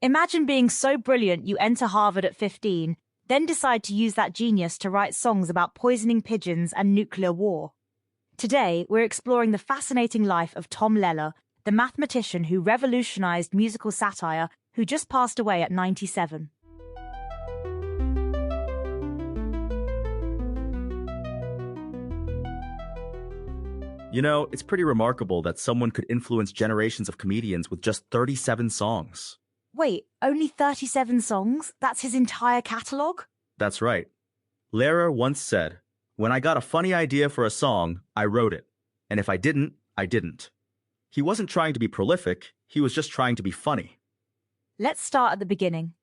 Imagine being so brilliant you enter Harvard at 15, then decide to use that genius to write songs about poisoning pigeons and nuclear war. Today, we're exploring the fascinating life of Tom Lehrer, the mathematician who revolutionized musical satire, who just passed away at 97. You know, it's pretty remarkable that someone could influence generations of comedians with just 37 songs. Wait, only 37 songs? That's his entire catalogue? That's right. Lehrer once said, "When I got a funny idea for a song, I wrote it. And if I didn't, I didn't." He wasn't trying to be prolific, he was just trying to be funny. Let's start at the beginning.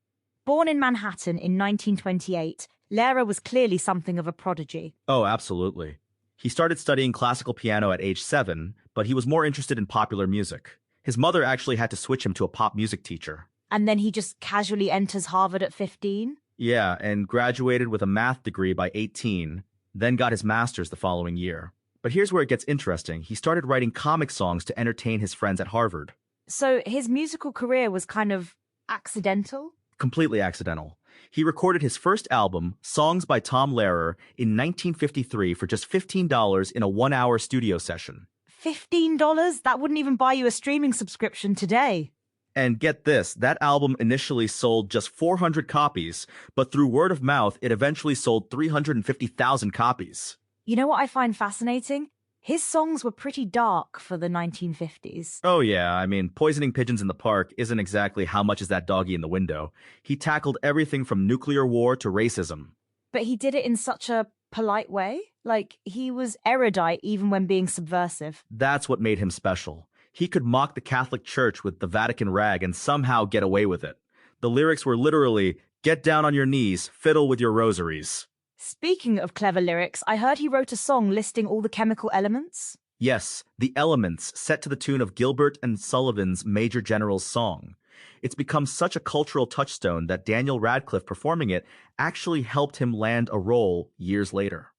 Born in Manhattan in 1928, Lehrer was clearly something of a prodigy. Oh, absolutely. He started studying classical piano at age 7, but he was more interested in popular music. His mother actually had to switch him to a pop music teacher. And then he just casually enters Harvard at 15? Yeah, and graduated with a math degree by 18, then got his master's the following year. But here's where it gets interesting. He started writing comic songs to entertain his friends at Harvard. So his musical career was kind of accidental? Completely accidental. He recorded his first album, Songs by Tom Lehrer, in 1953 for just $15 in a 1-hour studio session. $15? That wouldn't even buy you a streaming subscription today. And get this, that album initially sold just 400 copies, but through word of mouth, it eventually sold 350,000 copies. You know what I find fascinating? His songs were pretty dark for the 1950s. Oh yeah, I mean, poisoning pigeons in the park isn't exactly how much is that doggy in the window. He tackled everything from nuclear war to racism. But he did it in such a polite way. Like, he was erudite even when being subversive. That's what made him special. He could mock the Catholic Church with the Vatican rag and somehow get away with it. The lyrics were literally, "Get down on your knees, fiddle with your rosaries." Speaking of clever lyrics, I heard he wrote a song listing all the chemical elements. Yes, The Elements, set to the tune of Gilbert and Sullivan's Major General's song. It's become such a cultural touchstone that Daniel Radcliffe performing it actually helped him land a role years later.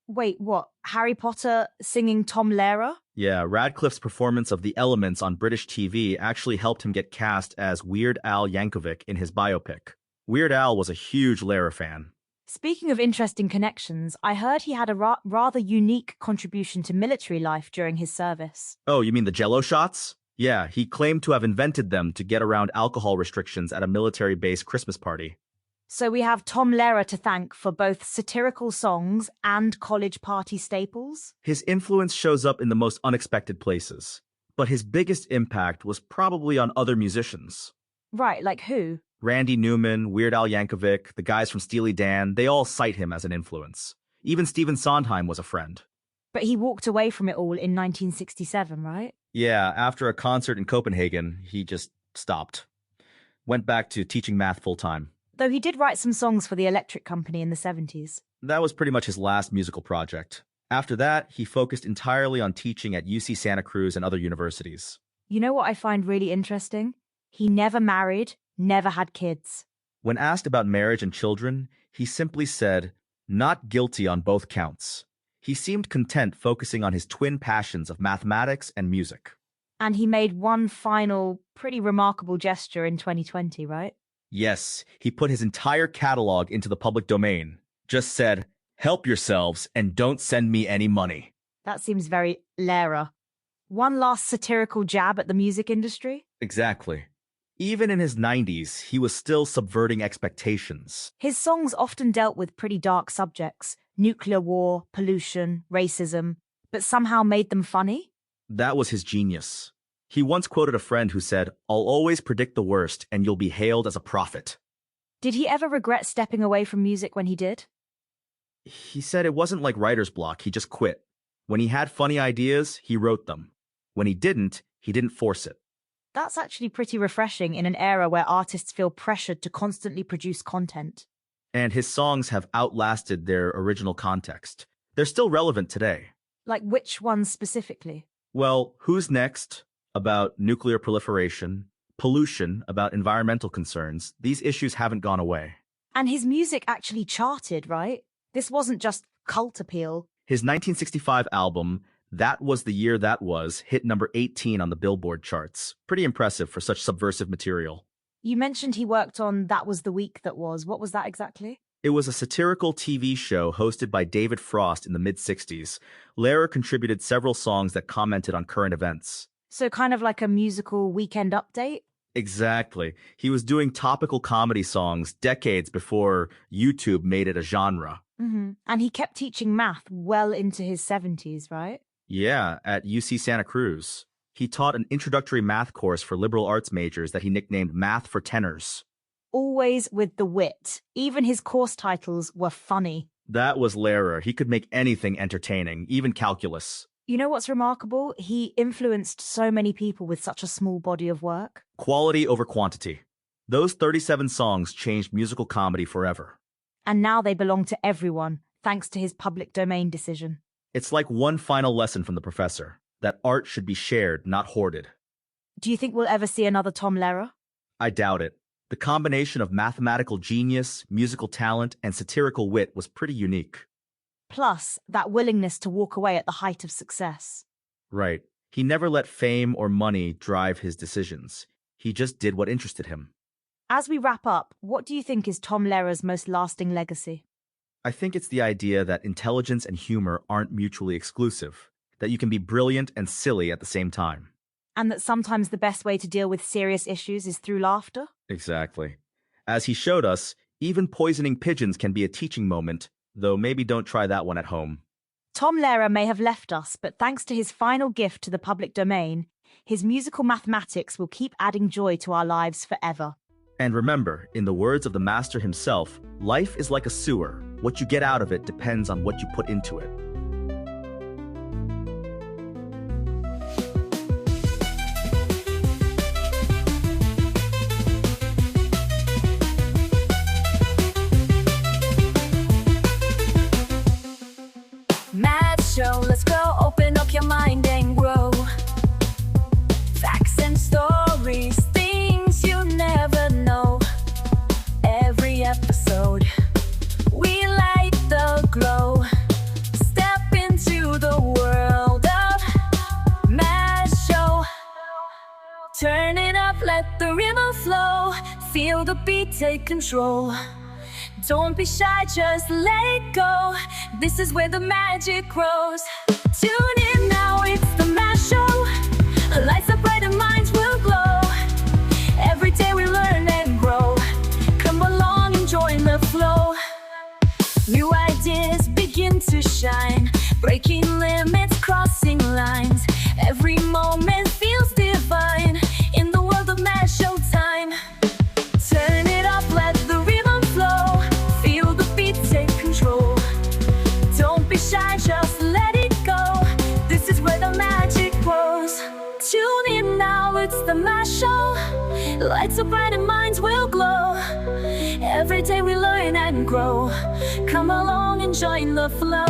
Wait, what? Harry Potter singing Tom Lehrer? Yeah, Radcliffe's performance of The Elements on British TV actually helped him get cast as Weird Al Yankovic in his biopic. Weird Al was a huge Lehrer fan. Speaking of interesting connections, I heard he had a rather unique contribution to military life during his service. Oh, you mean the Jell-O shots? Yeah, he claimed to have invented them to get around alcohol restrictions at a military base Christmas party. So we have Tom Lehrer to thank for both satirical songs and college party staples? His influence shows up in the most unexpected places, but his biggest impact was probably on other musicians. Right, like who? Randy Newman, Weird Al Yankovic, the guys from Steely Dan, they all cite him as an influence. Even Stephen Sondheim was a friend. But he walked away from it all in 1967, right? Yeah, after a concert in Copenhagen, he just stopped. Went back to teaching math full-time. Though he did write some songs for the Electric Company in the 70s. That was pretty much his last musical project. After that, he focused entirely on teaching at UC Santa Cruz and other universities. You know what I find really interesting? He never married, never had kids. When asked about marriage and children, he simply said, "Not guilty on both counts." He seemed content focusing on his twin passions of mathematics and music. And he made one final, pretty remarkable gesture in 2020, right? Yes, he put his entire catalog into the public domain. Just said, "Help yourselves and don't send me any money." That seems very Lehrer. One last satirical jab at the music industry? Exactly. Even in his 90s, he was still subverting expectations. His songs often dealt with pretty dark subjects, nuclear war, pollution, racism, but somehow made them funny? That was his genius. He once quoted a friend who said, "I'll always predict the worst and you'll be hailed as a prophet." Did he ever regret stepping away from music when he did? He said it wasn't like writer's block, he just quit. When he had funny ideas, he wrote them. When he didn't force it. That's actually pretty refreshing in an era where artists feel pressured to constantly produce content. And his songs have outlasted their original context. They're still relevant today. Like which ones specifically? Well, Who's Next? About nuclear proliferation. Pollution, about environmental concerns. These issues haven't gone away. And his music actually charted, right? This wasn't just cult appeal. His 1965 album, That Was the Year That Was, hit number 18 on the Billboard charts. Pretty impressive for such subversive material. You mentioned he worked on That Was the Week That Was. What was that exactly? It was a satirical TV show hosted by David Frost in the mid-60s. Lehrer contributed several songs that commented on current events. So kind of like a musical Weekend Update? Exactly. He was doing topical comedy songs decades before YouTube made it a genre. And he kept teaching math well into his 70s, right? Yeah, at UC Santa Cruz. He taught an introductory math course for liberal arts majors that he nicknamed Math for Tenors. Always with the wit. Even his course titles were funny. That was Lehrer. He could make anything entertaining, even calculus. You know what's remarkable? He influenced so many people with such a small body of work. Quality over quantity. Those 37 songs changed musical comedy forever. And now they belong to everyone, thanks to his public domain decision. It's like one final lesson from the professor, that art should be shared, not hoarded. Do you think we'll ever see another Tom Lehrer? I doubt it. The combination of mathematical genius, musical talent, and satirical wit was pretty unique. Plus, that willingness to walk away at the height of success. Right. He never let fame or money drive his decisions. He just did what interested him. As we wrap up, what do you think is Tom Lehrer's most lasting legacy? I think it's the idea that intelligence and humor aren't mutually exclusive, that you can be brilliant and silly at the same time. And that sometimes the best way to deal with serious issues is through laughter? Exactly. As he showed us, even poisoning pigeons can be a teaching moment, though maybe don't try that one at home. Tom Lehrer may have left us, but thanks to his final gift to the public domain, his musical mathematics will keep adding joy to our lives forever. And remember, in the words of the master himself, life is like a sewer. What you get out of it depends on what you put into it. Math show, let's go, open up your mind and grow. Facts and stories, things you never know. Every episode, we light the glow. Step into the world of Math show. Turn it up, let the rhythm flow. Feel the beat, take control. Don't be shy, just let it go. This is where the magic grows. Tune in now, it's the Math Show. Lights up bright and minds will glow. Every day we learn and grow. Come along and join the flow. New ideas begin to shine. Breaking limits, crossing lines. Every moment feels divine. In the world of Math Show time. Turn it up, let the rhythm flow. Feel the beat, take control. Don't be shy, just let it go. This is where the magic grows. Tune in now, it's the Math Show. Lights up bright and minds will glow. Every day we learn and grow. Come along and join the flow.